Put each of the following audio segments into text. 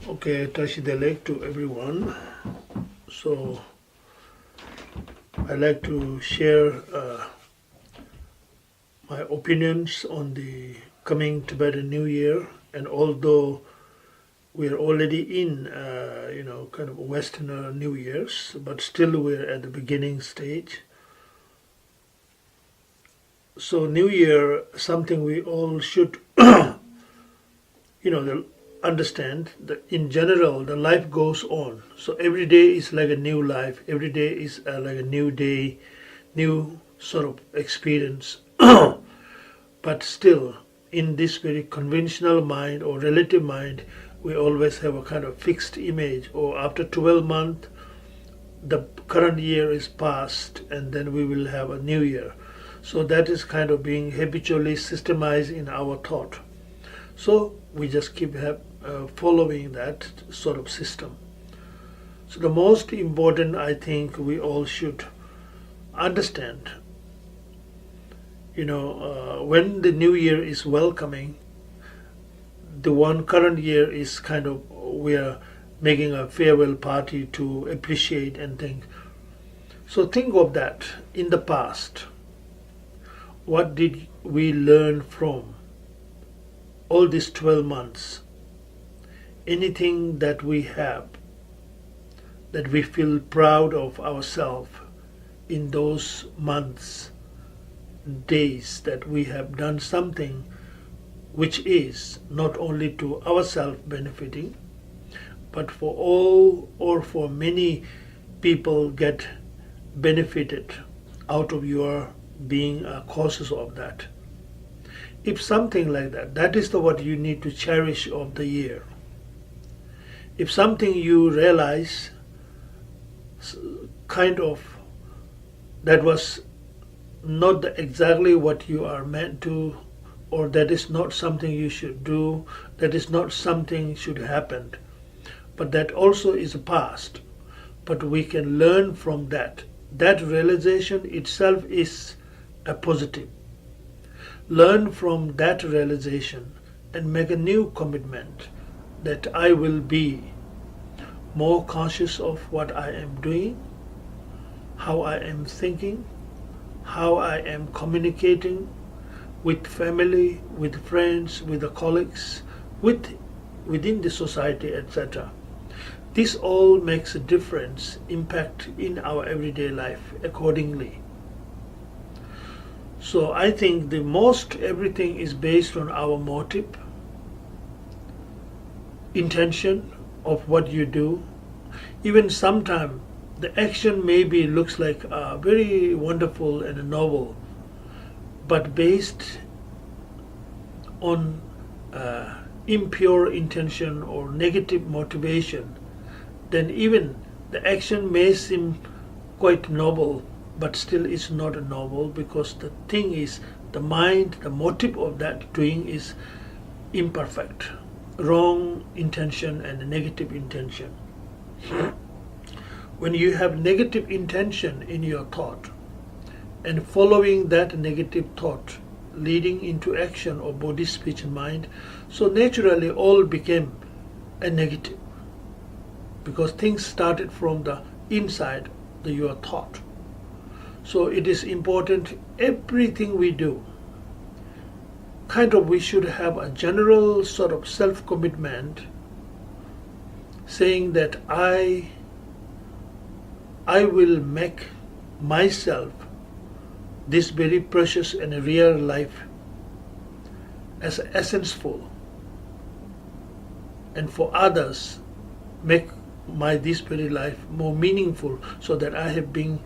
Okay, Tashidelek to everyone. So I'd like to share my opinions on the coming Tibetan New Year. And although we're already in, kind of Westerner New Year's, but still we're at the beginning stage. So New Year, something we all should, understand that in general the life goes on. So every day is like a new life. Every day is like a new day, new sort of experience. But still, in this very conventional mind or relative mind, we always have a kind of fixed image. Or after 12 months, the current year is past, and then we will have a new year. So that is kind of being habitually systemized in our thought. So we just keep following that sort of system. So the most important, I think, we all should understand, when the new year is welcoming, the one current year is kind of, we are making a farewell party to appreciate and think. So think of that in the past. What did we learn from all these 12 months? Anything that we have, that we feel proud of ourselves in those months, days, that we have done something which is not only to ourselves benefiting, but for all or for many people get benefited out of your being causes of that. If something like that, that is what you need to cherish of the year. If something you realize kind of that was not exactly what you are meant to, or that is not something you should do, that is not something should happen, but that also is a past, but we can learn from that. That realization itself is a positive. Learn from that realization and make a new commitment that I will be more conscious of what I am doing, how I am thinking, how I am communicating with family, with friends, with the colleagues, within the society, etc. This all makes a difference, impact in our everyday life accordingly. So I think the most everything is based on our motive, intention of what you do. Even sometimes the action maybe looks like very wonderful and noble, but based on impure intention or negative motivation, then even the action may seem quite noble, but still is not noble, because the thing is, the mind, the motive of that doing is imperfect, wrong intention and negative intention. When you have negative intention in your thought and following that negative thought leading into action of body, speech and mind, so naturally all became a negative, because things started from the inside, your thought. So it is important, everything we do, kind of we should have a general sort of self-commitment, saying that I will make myself this very precious and real life as essential, and for others make this very life more meaningful, so that I have been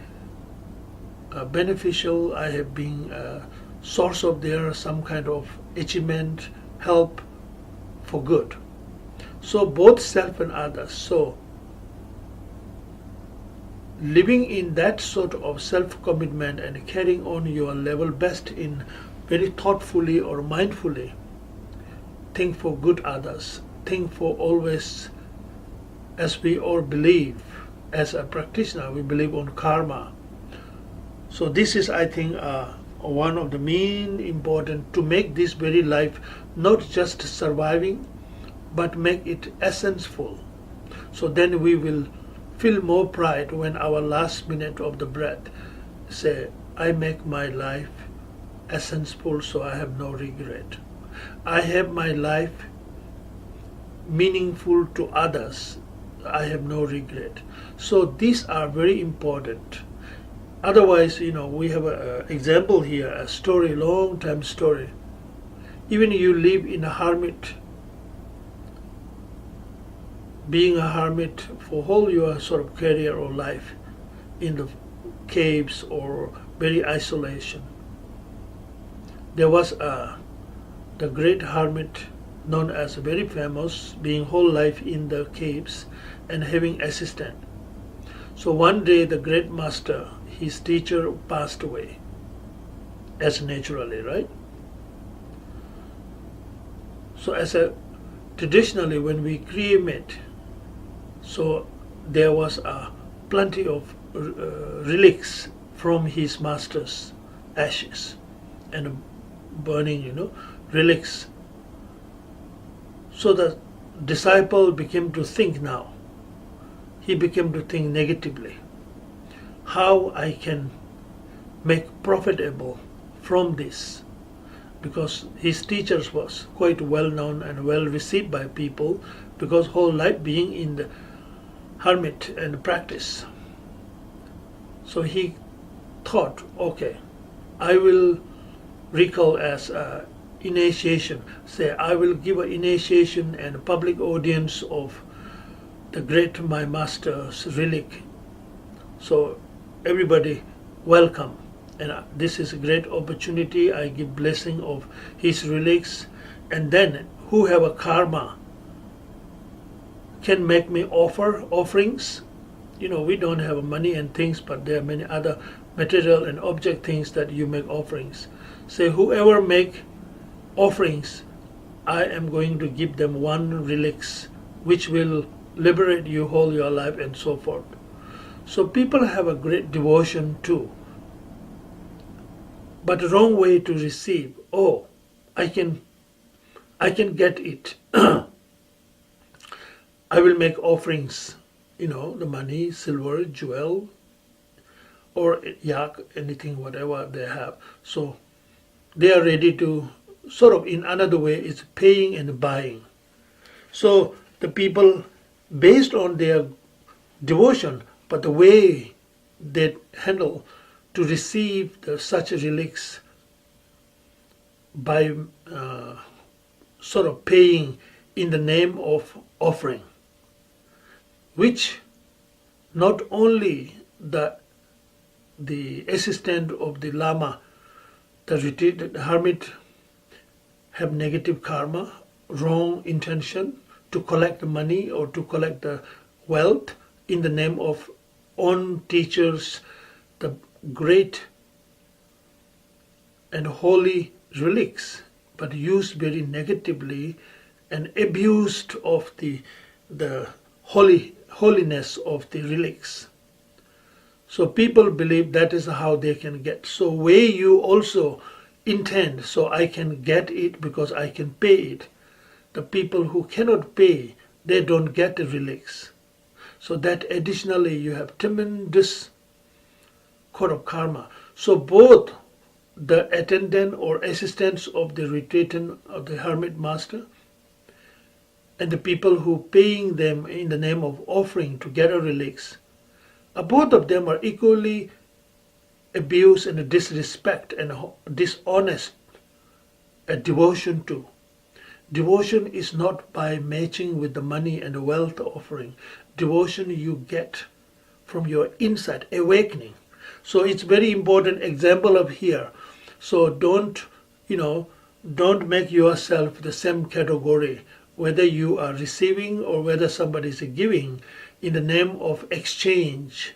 beneficial, I have been a source of their some kind of achievement, help for good. So both self and others. So living in that sort of self-commitment and carrying on your level best in very thoughtfully or mindfully, think for good others, think for always, as we all believe, as a practitioner, we believe on karma. So this is, I think, one of the main important to make this very life not just surviving, but make it essential. So then we will feel more pride when our last minute of the breath say, I make my life essential, so I have no regret. I have my life meaningful to others, I have no regret. So these are very important. Otherwise, we have an example here, a story, long time story. Even you live in a hermit, being a hermit for whole your sort of career or life in the caves or very isolation. There was the great hermit known as very famous, being whole life in the caves and having assistant. So one day the great master, his teacher, passed away, as naturally, right? So traditionally when we cremate, so there was plenty of relics from his master's ashes and burning, relics. So the disciple became to think now. He became to think negatively. How I can make profitable from this? Because his teachers was quite well known and well received by people, because whole life being in the hermit and practice. So he thought, okay, I will recall as initiation, say I will give an initiation and a public audience of the great my master's relic. So everybody welcome, and this is a great opportunity. I give blessing of his relics, and then who have a karma can make me offerings. We don't have money and things, but there are many other material and object things that you make offerings. Say whoever make offerings, I am going to give them one relics which will liberate you whole your life and so forth. So people have a great devotion too, but the wrong way to receive. Oh, I can get it. I will make offerings, the money, silver, jewel, or yak, anything, whatever they have. So they are ready to sort of, in another way, it's paying and buying. So the people, based on their devotion, but the way they handle to receive such relics by sort of paying in the name of offering, which not only the assistant of the Lama, the retreated hermit, have negative karma, wrong intention to collect the money or to collect the wealth in the name of own teachers, the great and holy relics, but used very negatively and abused of the holiness of the relics. So people believe that is how they can get. So way you also intend, so I can get it because I can pay it. The people who cannot pay, they don't get the relics. So that additionally you have tremendous court of karma. So both the attendant or assistants of the retreatant of the hermit master and the people who paying them in the name of offering to get a relics, both of them are equally abuse and disrespect and dishonest devotion to. Devotion is not by matching with the money and the wealth offering. Devotion you get from your inside, awakening. So it's very important example of here. So don't make yourself the same category, whether you are receiving or whether somebody is giving in the name of exchange.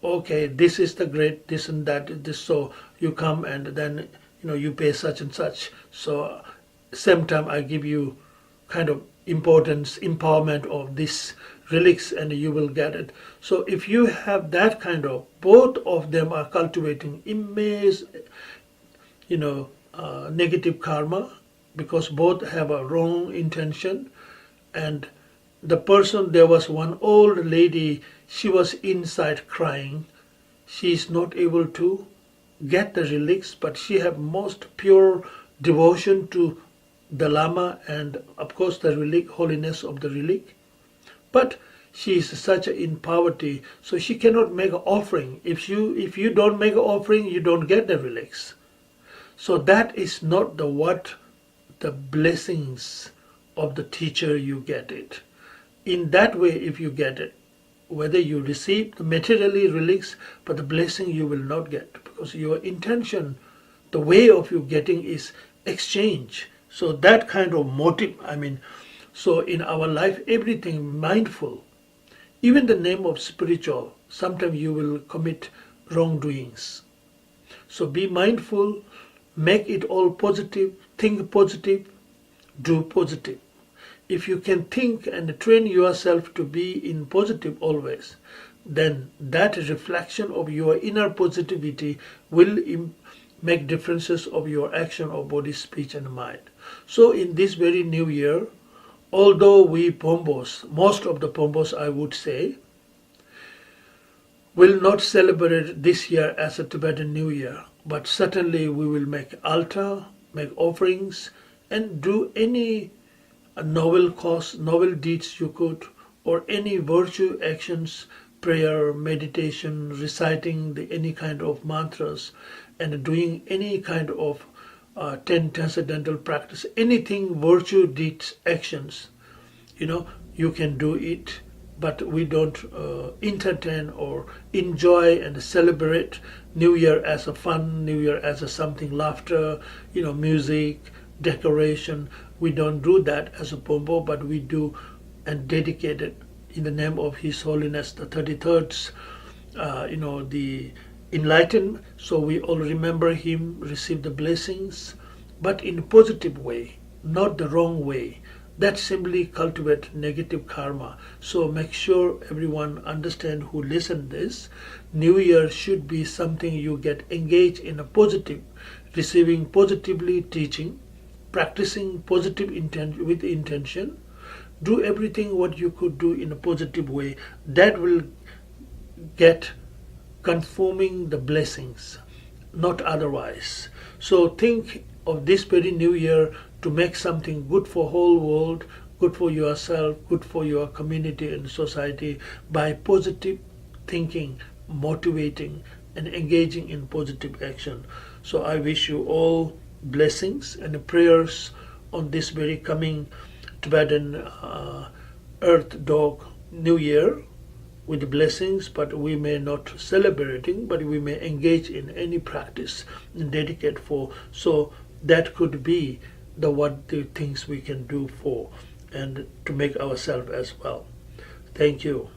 Okay, this is the great, this and that, this, so you come and then you pay such and such. So same time I give you kind of importance, empowerment of this relics and you will get it. So if you have that kind of, both of them are cultivating immense, negative karma, because both have a wrong intention and there was one old lady, she was inside crying. She is not able to get the relics, but she had most pure devotion to the Lama and of course the relic, holiness of the relic. But she is such in poverty, so she cannot make an offering. If you don't make an offering, you don't get the relics. So that is not the blessings of the teacher you get it. In that way, if you get it, whether you receive the materially relics, but the blessing you will not get, because your intention, the way of you getting is exchange. So that kind of motive, so in our life, everything mindful, even the name of spiritual, sometimes you will commit wrongdoings. So be mindful, make it all positive, think positive, do positive. If you can think and train yourself to be in positive always, then that reflection of your inner positivity will make differences of your action of body, speech and mind. So in this very new year, although we Pombos, most of the Pombos I would say, will not celebrate this year as a Tibetan New Year, but certainly we will make altar, make offerings and do any noble cause, noble deeds you could, or any virtue actions, prayer, meditation, reciting any kind of mantras, and doing any kind of 10 transcendental practice, anything virtue deeds, actions, you can do it, but we don't entertain or enjoy and celebrate New Year as a fun, New Year as a something laughter, music, decoration. We don't do that as a Pombo, but we do and dedicate it in the name of His Holiness the 33rd, the enlightened. So we all remember him, receive the blessings, but in a positive way, not the wrong way. That simply cultivate negative karma. So make sure everyone understand who listen this. New Year should be something you get engaged in a positive, receiving positively teaching, practicing positive intent with intention, do everything what you could do in a positive way. That will get confirming the blessings, not otherwise. So think of this very new year to make something good for whole world, good for yourself, good for your community and society by positive thinking, motivating and engaging in positive action. So I wish you all blessings and prayers on this very coming Tibetan Earth Dog New Year with blessings, but we may not celebrating, but we may engage in any practice and dedicate for. So that could be the things we can do for and to make ourselves as well. Thank you.